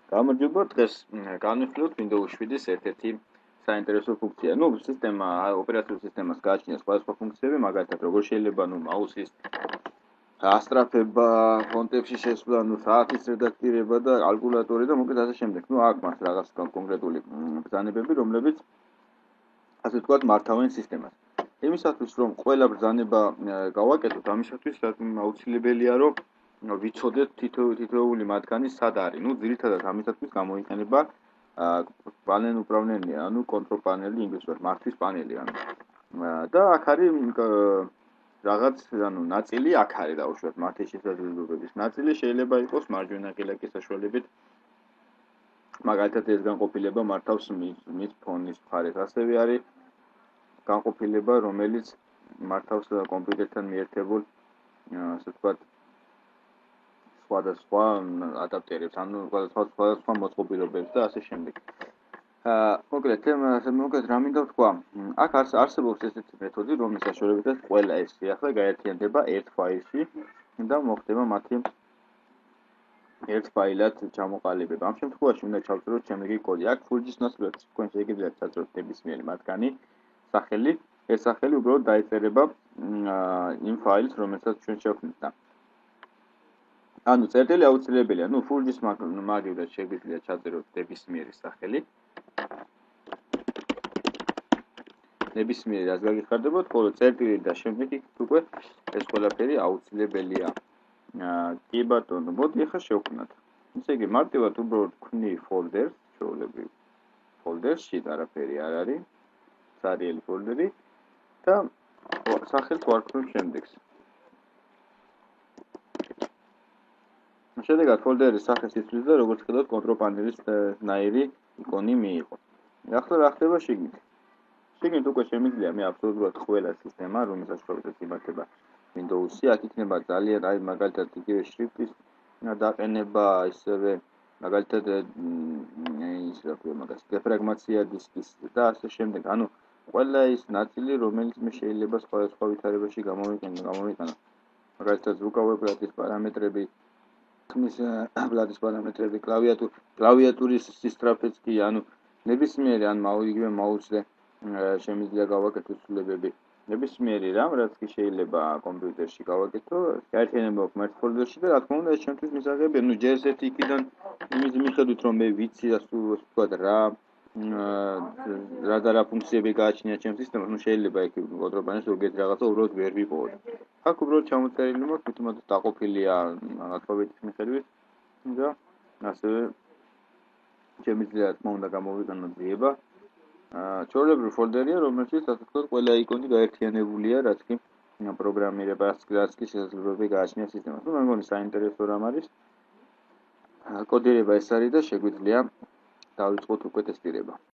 გამარჯობა, დღეს განვიხილოთ Windows 7-ის ერთ-ერთი საინტერესო ფუნქცია. სისტემა, ოპერაციული სისტემას გააჩნია სხვადასხვა ფუნქციები, მაგალითად, როგორ შეიძლება მაუსის ასტრაფება, ფონტებში შესვლა, საათის რედაქტირება და კალკულატორი და მოკლედ ასე შემდეგ. აქ მას რაღაც კონკრეტული ბრძანებები, რომლებიც ასე ვთქვათ, მართავენ სისტემას. იმისათვის, რომ ყველა ბრძანება გავაკეთოთ, ამისათვის აუცილებელია, რომ ვიცოდეთ თითოეული მათგანი სად არის. ძირითადად ამისათვის გამოიყენება პანელი, კონტროლ პანელი, ინგლისურად მართვის პანელი, და აქ არის რაღაც, ნაწილი აქ არის დაუშვათ მათი შესაძლებლობების ნაწილი შეიძლება იყოს მარჯვენა კილაკის საშუალებით. მაგალითად, ეს განყოფილება მართავს მის ფონის მხარეს. ასევე არის განყოფილება, რომელიც მართავს კომპიუტერთან მიერთებულ, ასე ვთქვათ, სხვადასხვა ადაპტერებს, სხვადასხვა მოწყობილობებს და ასე შემდეგ. მოკლედ რა მინდა ვთქვა, აქ არსებობს ესეთი მეთოდი, რომლის საშუალებითაც ყველა ეს სიახლე გაერთიანდება ერთ ფაილში და მოხდება მათი ერთ ფაილად ჩამოყალიბება. ამ შემთხვევაში უნდა ჩავწეროთ შემდეგი კოდი. აქ ფულჯის ნაცვლად თქვენ შეგიძლიათ ჩაწეროთ ნებისმიერი მათგანი სახელი. ეს სახელი უბრალოდ დაეწერება იმ ფაილს, რომელსაც ჩვენ შევქმნით. წერტილი აუცილებელია. ფულჯის მაგივრად შეგიძლიათ ჩაწეროთ ნებისმიერი სახელი. ნებისმიერი რაც გაგიხარდებოდ, ხოლო წერტილი და შემდეგ უკვე ეს ყველაფერი აუცილებელია. კი ბატონო, მოდი ახლა შევქმნათ. ესე იგი, მარტივად უბრალოდ ვქმნი ფოლდერს, ჩვეულებრივ ფოლდერში არაფერი არ არის. სარიელი ფოლდერი და სახელს ვარქმევ შემდეგს. შედეგად ფოლდერის სახეს იცვლის და როგორც ხედავთ, კონტროლ პანელის ნაირი იკონი მიიღო. ახლა რა ხდება შიგნით? შიგნით უკვე შემიძლია მე აბსოლუტურად ყველა სისტემა, რომლის საშუალებითაც იმართება Windows-ი, აქ იქნება ძალიან, მაგალითად, იგივე შრიფტის დაყენება, ისევე მაგალითად დეფრაგმაცია დისკის და ასე შემდეგ. ყველა ის ნაწილი, რომელიც მე შეიძლება სხვადასხვა ვითარებაში გამოვიყენო. მაგალითად, რუკავე პლატის პარამეტრები, ხმის პლატის პარამეტრები, კლავიატურის სისწრაფეც კი, ნებისმიერი იგივე მაუსზე შემიძლია გავაკეთო ცვლილებები. ნებისმიერი რამ, რაც კი შეიძლება კომპიუტერში გავაკეთო, გაერთიანება აქვს ერთ ფოლდერში და რა თქმა უნდა, ეს ჩემთვის მისაღებია. ჯერ ესეთი იქიდან იმის მიხედვით, რომ მე ვიცი, ასე ვთქვათ, რა ფუნქციები გააჩნია ჩემს სისტემას, შეიძლება იქ კონტროლ პანელს ზოგიერთი რაღაცა უბრალოდ ვერ ვიპოვოთ. აქ უბრალოდ ჩამოწერილი მაქვს, თვითონაც დაყოფილია ალფაბეტის მიხედვით და ასევე შემიძლია თქმა უნდა გამოვიყენო ძიება. ჩვეულებრივ ფოლდერია, რომელშიც ასე ვთქვათ, ყველა იკონი გაერთიანებულია, რაც კი პროგრამირებას, რაც კი შესაძლებლობები გააჩნია სისტემას. მე მგონი საინტერესო რამ არის. კოდირება ეს არის და შეგვიძლია დავიწყოთ უკვე ტესტირება.